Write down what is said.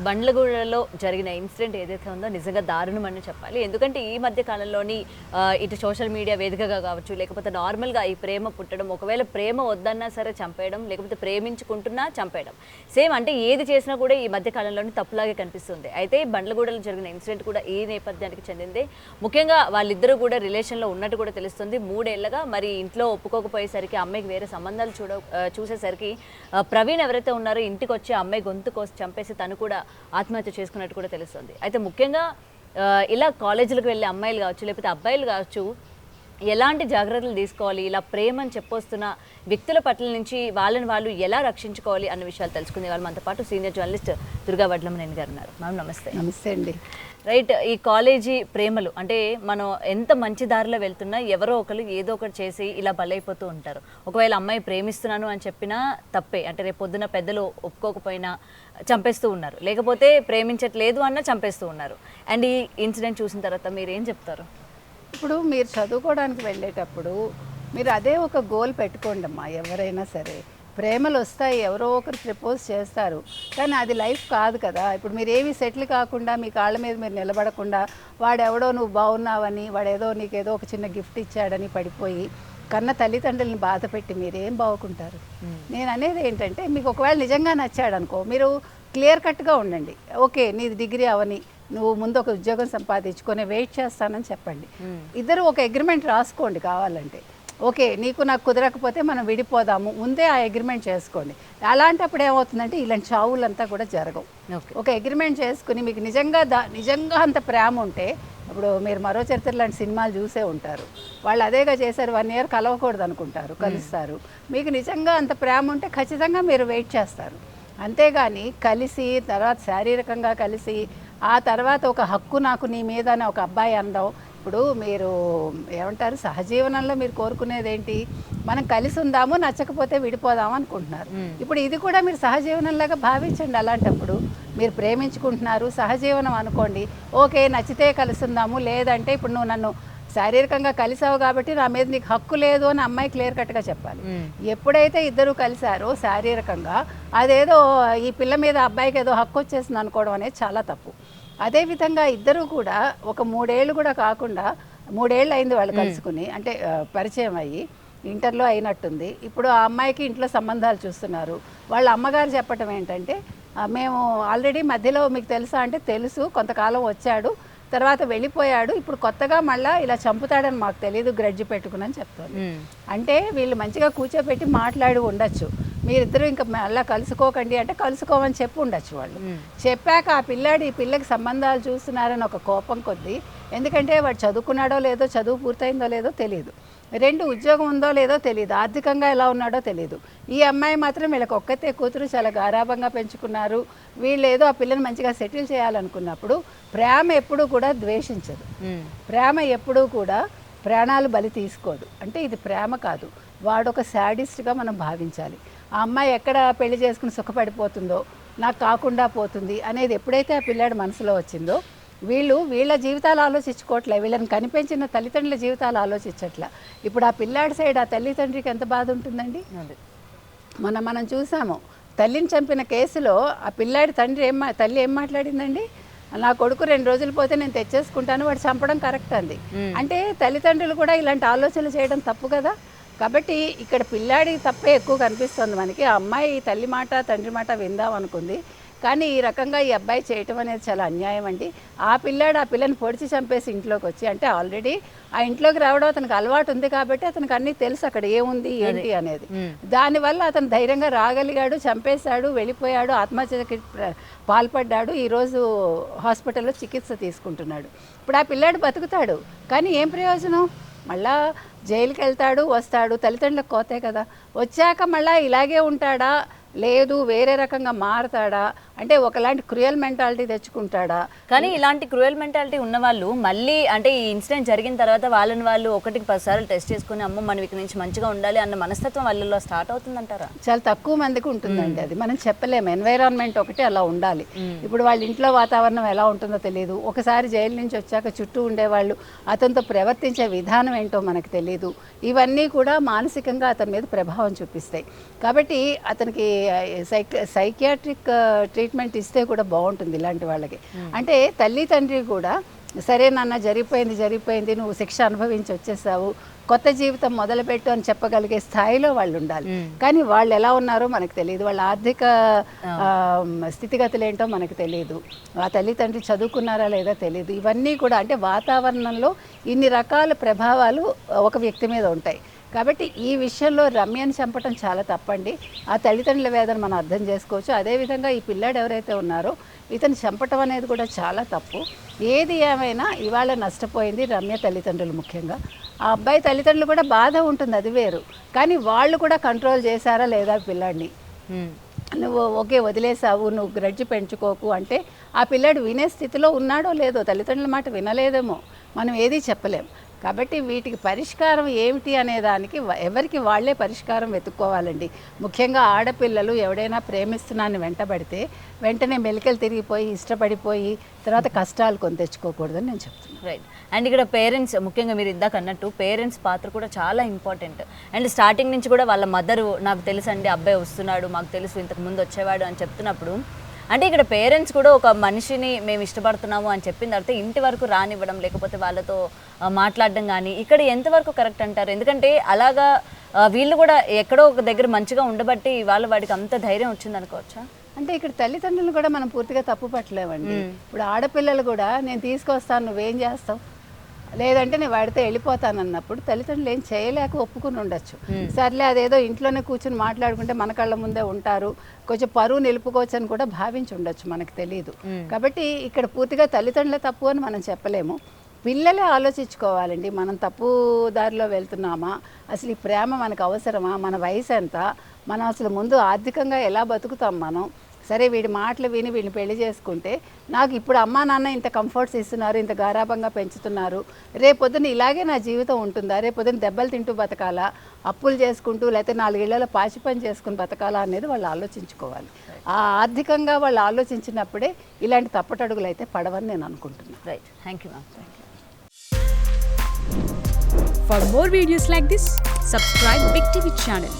బండ్లగూడలో జరిగిన ఇన్సిడెంట్ ఏదైతే ఉందో నిజంగా దారుణమని చెప్పాలి. ఎందుకంటే ఈ మధ్య కాలంలోని ఇటు సోషల్ మీడియా వేదికగా కావచ్చు, లేకపోతే నార్మల్గా ఈ ప్రేమ పుట్టడం, ఒకవేళ ప్రేమ వద్దన్నా సరే చంపేయడం, లేకపోతే ప్రేమించుకుంటున్నా చంపేయడం, సేమ్ అంటే ఏది చేసినా కూడా ఈ మధ్య కాలంలోని తప్పులాగే కనిపిస్తుంది. అయితే బండ్లగూడలో జరిగిన ఇన్సిడెంట్ కూడా ఈ నేపథ్యానికి చెందిందే. ముఖ్యంగా వాళ్ళిద్దరూ కూడా రిలేషన్లో ఉన్నట్టు కూడా తెలుస్తుంది. 3 ఏళ్లుగా మరి ఇంట్లో ఒప్పుకోకపోయేసరికి అమ్మాయికి వేరే సంబంధాలు చూసేసరికి ప్రవీణ్ ఎవరైతే ఉన్నారో ఇంటికి వచ్చి అమ్మాయి గొంతు కోసి చంపేసి తను కూడా ఆత్మహత్య చేసుకున్నట్టు కూడా తెలుస్తుంది. అయితే ముఖ్యంగా ఇలా కాలేజీలకు వెళ్ళే అమ్మాయిలు కావచ్చు, లేకపోతే అబ్బాయిలు కావచ్చు, ఎలాంటి జాగ్రత్తలు తీసుకోవాలి, ఇలా ప్రేమని చెప్పొస్తున్న వ్యక్తుల పట్ల నుంచి వాళ్ళని వాళ్ళు ఎలా రక్షించుకోవాలి అన్న విషయాలు తెలుసుకునే వాళ్ళు మనతో పాటు సీనియర్ జర్నలిస్ట్ దుర్గా వడ్లమనేని గారు ఉన్నారు. మ్యామ్ నమస్తే. నమస్తే అండి. రైట్, ఈ కాలేజీ ప్రేమలు అంటే మనం ఎంత మంచి దారిలో వెళ్తున్నా ఎవరో ఒకరు ఏదో ఒకటి చేసి ఇలా బలైపోతూ ఉంటారు. ఒకవేళ అమ్మాయి ప్రేమిస్తున్నాను అని చెప్పినా తప్పే, అంటే రేపు పొద్దున పెద్దలు ఒప్పుకోకపోయినా చంపేస్తూ ఉన్నారు, లేకపోతే ప్రేమించట్లేదు అన్న చంపేస్తూ ఉన్నారు. అండ్ ఈ ఇన్సిడెంట్ చూసిన తర్వాత మీరు ఏం చెప్తారు? ఇప్పుడు మీరు చదువుకోవడానికి వెళ్ళేటప్పుడు మీరు అదే ఒక గోల్ పెట్టుకోండి అమ్మా. ఎవరైనా సరే ప్రేమలు వస్తాయి, ఎవరో ఒకరు ప్రపోజ్ చేస్తారు, కానీ అది లైఫ్ కాదు కదా. ఇప్పుడు మీరు ఏమీ సెటిల్ కాకుండా మీ కాళ్ళ మీద మీరు నిలబడకుండా వాడెవడో నువ్వు బాగున్నావని, వాడేదో నీకేదో ఒక చిన్న గిఫ్ట్ ఇచ్చాడని పడిపోయి కన్న తల్లిదండ్రులను బాధ పెట్టి మీరేం బాగుంటారు? నేను అనేది ఏంటంటే, మీకు ఒకవేళ నిజంగా నచ్చాడు అనుకో, మీరు క్లియర్ కట్గా ఉండండి. ఓకే, నీది డిగ్రీ అవని, నువ్వు ముందు ఒక ఉద్యోగం సంపాదించుకొని వెయిట్ చేస్తానని చెప్పండి. ఇద్దరు ఒక అగ్రిమెంట్ రాసుకోండి కావాలంటే. ఓకే, నీకు నాకు కుదరకపోతే మనం విడిపోదాము, ముందే ఆ అగ్రిమెంట్ చేసుకోండి. అలాంటప్పుడు ఏమవుతుందంటే ఇలాంటి చావులంతా కూడా జరగవు. ఒక అగ్రిమెంట్ చేసుకుని మీకు నిజంగా అంత ప్రేమ ఉంటే, ఇప్పుడు మీరు మరో చరిత్ర లాంటి సినిమాలు చూసే ఉంటారు, వాళ్ళు అదేగా చేశారు, 1 year కలవకూడదు అనుకుంటారు, కలుస్తారు. మీకు నిజంగా అంత ప్రేమ ఉంటే ఖచ్చితంగా మీరు వెయిట్ చేస్తారు. అంతేగాని కలిసి తర్వాత శారీరకంగా కలిసి ఆ తర్వాత ఒక హక్కు నాకు నీ మీద అని ఒక అబ్బాయి అనడం, ఇప్పుడు మీరు ఏమంటారు, సహజీవనంలో మీరు కోరుకునేది ఏంటి? మనం కలిసి ఉందాము, నచ్చకపోతే విడిపోదాము అనుకుంటున్నారు. ఇప్పుడు ఇది కూడా మీరు సహజీవనంలాగా భావించండి. అలాంటప్పుడు మీరు ప్రేమించుకుంటున్నారు, సహజీవనం అనుకోండి. ఓకే, నచ్చితే కలిసి ఉందాము, లేదంటే ఇప్పుడు నువ్వు నన్ను శారీరకంగా కలిసావు కాబట్టి నా మీద నీకు హక్కు లేదు అని అమ్మాయి క్లియర్ కట్గా చెప్పాలి. ఎప్పుడైతే ఇద్దరు కలిసారో శారీరకంగా, అదేదో ఈ పిల్ల మీద అబ్బాయికి ఏదో హక్కు వచ్చేసింది అనుకోవడం అనేది చాలా తప్పు. అదేవిధంగా ఇద్దరు కూడా ఒక 3 ఏళ్ళు కూడా కాకుండా 3 ఏళ్ళు అయింది వాళ్ళు కలుసుకుని, అంటే పరిచయం అయ్యి ఇంటర్లో అయినట్టుంది. ఇప్పుడు ఆ అమ్మాయికి ఇంట్లో సంబంధాలు చూస్తున్నారు. వాళ్ళ అమ్మగారు చెప్పటం ఏంటంటే, మేము ఆల్రెడీ మధ్యలో మీకు తెలుసా అంటే తెలుసు, కొంతకాలం వచ్చాడు, తర్వాత వెళ్ళిపోయాడు, ఇప్పుడు కొత్తగా మళ్ళీ ఇలా చంపుతాడని మాకు తెలియదు, గ్రడ్జి పెట్టుకుని చెప్తాను. అంటే వీళ్ళు మంచిగా కూర్చోబెట్టి మాట్లాడి ఉండొచ్చు, మీరిద్దరూ ఇంకా మళ్ళీ కలుసుకోకండి అంటే కలుసుకోమని చెప్పి ఉండొచ్చు. వాళ్ళు చెప్పాక ఆ ఈ పిల్లకి సంబంధాలు చూస్తున్నారని ఒక కోపం కొద్దీ, ఎందుకంటే వాడు చదువుకున్నాడో లేదో, చదువు పూర్తయిందో లేదో తెలియదు, 2 ఉద్యోగం ఉందో లేదో తెలియదు, ఆర్థికంగా ఎలా ఉన్నాడో తెలియదు. ఈ అమ్మాయి మాత్రం వీళ్ళకి ఒక్కతే కూతురు, చాలా గారాభంగా పెంచుకున్నారు. వీళ్ళు ఏదో ఆ పిల్లని మంచిగా సెటిల్ చేయాలనుకున్నప్పుడు ప్రేమ ఎప్పుడూ కూడా ద్వేషించదు, ప్రేమ ఎప్పుడూ కూడా ప్రాణాలు బలి తీసుకోదు. అంటే ఇది ప్రేమ కాదు, వాడొక శాడిస్ట్గా మనం భావించాలి. ఆ అమ్మాయి ఎక్కడ పెళ్లి చేసుకుని సుఖపడిపోతుందో, నాకు కాకుండా పోతుంది అనేది ఎప్పుడైతే ఆ పిల్లాడి మనసులో వచ్చిందో, వీళ్ళ జీవితాలు ఆలోచించుకోవట్లే, వీళ్ళని కనిపించిన తల్లిదండ్రుల జీవితాలు ఆలోచించట్లే. ఇప్పుడు ఆ పిల్లాడి సైడ్ ఆ తల్లిదండ్రికి ఎంత బాధ ఉంటుందండి? మనం చూసాము, తల్లిని చంపిన కేసులో ఆ పిల్లాడి తల్లి ఏం మాట్లాడిందండి? నా కొడుకు 2 రోజులు పోతే నేను తెచ్చేసుకుంటాను, వాడు చంపడం కరెక్ట్ అంది. అంటే తల్లిదండ్రులు కూడా ఇలాంటి ఆలోచనలు చేయడం తప్పు కదా. కాబట్టి ఇక్కడ పిల్లాడి తప్పే ఎక్కువ కనిపిస్తుంది మనకి. ఆ అమ్మాయి తల్లి మాట తండ్రి మాట విందాం అనుకుంది, కానీ ఈ రకంగా ఈ అబ్బాయి చేయటం అనేది చాలా అన్యాయం అండి. ఆ పిల్లని పొడిచి చంపేసి ఇంట్లోకి వచ్చి, అంటే ఆల్రెడీ ఆ ఇంట్లోకి రావడం అతనికి అలవాటు ఉంది కాబట్టి అతనికి అన్నీ తెలుసు అక్కడ ఏముంది ఏంటి అనేది. దానివల్ల అతను ధైర్యంగా రాగలిగాడు, చంపేశాడు, వెళ్ళిపోయాడు, ఆత్మహత్యకి పాల్పడ్డాడు. ఈరోజు హాస్పిటల్లో చికిత్స తీసుకుంటున్నాడు. ఇప్పుడు ఆ పిల్లాడు బతుకుతాడు, కానీ ఏం ప్రయోజనం? మళ్ళా జైలుకి వెళ్తాడు, వస్తాడు, తల్లిదండ్రులకు కోతే కదా. వచ్చాక మళ్ళీ ఇలాగే ఉంటాడా, లేదు వేరే రకంగా మారతాడా, అంటే ఒకలాంటి క్రూయల్ మెంటాలిటీ తెచ్చుకుంటాడా? కానీ ఇలాంటి క్రూయల్ మెంటాలిటీ ఉన్న వాళ్ళు మళ్ళీ అంటే ఈ ఇన్సిడెంట్ జరిగిన తర్వాత వాళ్ళని వాళ్ళు 1-10 సార్లు టెస్ట్ చేసుకుని అమ్మ మనం ఇక్కడ నుంచి మంచిగా ఉండాలి అన్న మనస్తత్వం వాళ్ళలో స్టార్ట్ అవుతుందంటారా? చాలా తక్కువ మందికి ఉంటుందండి. అది మనం చెప్పలేము. ఎన్వైరాన్మెంట్ ఒకటి అలా ఉండాలి. ఇప్పుడు వాళ్ళ ఇంట్లో వాతావరణం ఎలా ఉంటుందో తెలియదు. ఒకసారి జైలు నుంచి వచ్చాక చుట్టూ ఉండేవాళ్ళు అతనితో ప్రవర్తించే విధానం ఏంటో మనకు తెలియదు. ఇవన్నీ కూడా మానసికంగా అతని మీద ప్రభావం చూపిస్తాయి. కాబట్టి అతనికి సైకియాట్రిక్ ట్రీట్మెంట్ ఇస్తే కూడా బాగుంటుంది ఇలాంటి వాళ్ళకి. అంటే తల్లి తండ్రి కూడా సరే నాన్న జరిగిపోయింది నువ్వు శిక్ష అనుభవించి వచ్చేసావు, కొత్త జీవితం మొదలుపెట్టు అని చెప్పగలిగే స్థాయిలో వాళ్ళు ఉండాలి. కానీ వాళ్ళు ఎలా ఉన్నారో మనకు తెలియదు, వాళ్ళ ఆర్థిక స్థితిగతులు ఏంటో మనకు తెలియదు, ఆ తల్లిదండ్రి చదువుకున్నారా లేదా తెలియదు. ఇవన్నీ కూడా అంటే వాతావరణంలో ఇన్ని రకాల ప్రభావాలు ఒక వ్యక్తి మీద ఉంటాయి. కాబట్టి ఈ విషయంలో రమ్యని చంపటం చాలా తప్పండి. ఆ తల్లిదండ్రుల వేదన మనం అర్థం చేసుకోవచ్చు. అదేవిధంగా ఈ పిల్లాడు ఎవరైతే ఉన్నారో ఇతను చంపటం అనేది కూడా చాలా తప్పు. ఏది ఏమైనా ఇవాళ నష్టపోయింది రమ్య తల్లిదండ్రులు ముఖ్యంగా. ఆ అబ్బాయి తల్లిదండ్రులు కూడా బాధ ఉంటుంది, అది వేరు. కానీ వాళ్ళు కూడా కంట్రోల్ చేశారా లేదా పిల్లాడిని, నువ్వు ఓకే వదిలేసావు నువ్వు గ్రడ్జి పెంచుకోకు అంటే ఆ పిల్లాడు వినే స్థితిలో ఉన్నాడో లేదో, తల్లిదండ్రుల మాట వినలేదేమో, మనం ఏదీ చెప్పలేం. కాబట్టి వీటికి పరిష్కారం ఏమిటి అనే దానికి ఎవరికి వాళ్ళే పరిష్కారం వెతుక్కోవాలండి. ముఖ్యంగా ఆడపిల్లలు ఎవడైనా ప్రేమిస్తున్నాన్ని వెంటబడితే వెంటనే మెలికలు తిరిగిపోయి ఇష్టపడిపోయి తర్వాత కష్టాలు కొని తెచ్చుకోకూడదని నేను చెప్తున్నాను. రైట్. అండ్ ఇక్కడ పేరెంట్స్ ముఖ్యంగా మీరు ఇందాక అన్నట్టు పేరెంట్స్ పాత్ర కూడా చాలా ఇంపార్టెంట్. అండ్ స్టార్టింగ్ నుంచి కూడా వాళ్ళ మదరు నాకు తెలుసు అండి అబ్బాయి వస్తున్నాడు, మాకు తెలుసు ఇంతకు ముందు వచ్చేవాడు అని చెప్తున్నప్పుడు అంటే ఇక్కడ పేరెంట్స్ కూడా ఒక మనిషిని మేము ఇష్టపడుతున్నాము అని చెప్పిన తర్వాత ఇంటి వరకు రానివ్వడం లేకపోతే వాళ్ళతో మాట్లాడడం కానీ ఇక్కడ ఎంతవరకు కరెక్ట్ అంటారు? ఎందుకంటే అలాగా వీళ్ళు కూడా ఎక్కడో ఒక దగ్గర మంచిగా ఉండబట్టి వాళ్ళ వాడికి అంత ధైర్యం వచ్చింది అనుకోవచ్చా? అంటే ఇక్కడ తల్లిదండ్రులు కూడా మనం పూర్తిగా తప్పు పట్టలేమండి. ఇప్పుడు ఆడపిల్లలు కూడా నేను తీసుకొస్తాను నువ్వేం చేస్తావు, లేదంటే నేను వాడితే వెళ్ళిపోతాను అన్నప్పుడు తల్లిదండ్రులు ఏం చేయలేక ఒప్పుకుని ఉండొచ్చు. సర్లే అదేదో ఇంట్లోనే కూర్చొని మాట్లాడుకుంటే మన కళ్ళ ముందే ఉంటారు, కొంచెం పరువు నిలుపుకోవచ్చు అని కూడా భావించి ఉండొచ్చు, మనకు తెలియదు. కాబట్టి ఇక్కడ పూర్తిగా తల్లిదండ్రులే తప్పు అని మనం చెప్పలేము. పిల్లలే ఆలోచించుకోవాలండి, మనం తప్పు దారిలో వెళ్తున్నామా, అసలు ఈ ప్రేమ మనకు అవసరమా, మన వయసు ఎంత, మనం అసలు ముందు ఆర్థికంగా ఎలా బతుకుతాం మనం. సరే వీడి మాటలు విని వీడిని పెళ్లి చేసుకుంటే నాకు ఇప్పుడు అమ్మా నాన్న ఇంత కంఫర్ట్స్ ఇస్తున్నారు, ఇంత గారాభంగా పెంచుతున్నారు, రేపొద్దున ఇలాగే నా జీవితం ఉంటుందా, రేపొద్దున దెబ్బలు తింటూ బతకాలా, అప్పులు చేసుకుంటూ లేకపోతే 4 ఏళ్లలో పాచి పని చేసుకుని బతకాలా అనేది వాళ్ళు ఆలోచించుకోవాలి. ఆ ఆర్థికంగా వాళ్ళు ఆలోచించినప్పుడే ఇలాంటి తప్పటడుగులు అయితే పడవని నేను అనుకుంటున్నాను. Right. Thank you ma'am. For more videos like this, subscribe Big TV channel.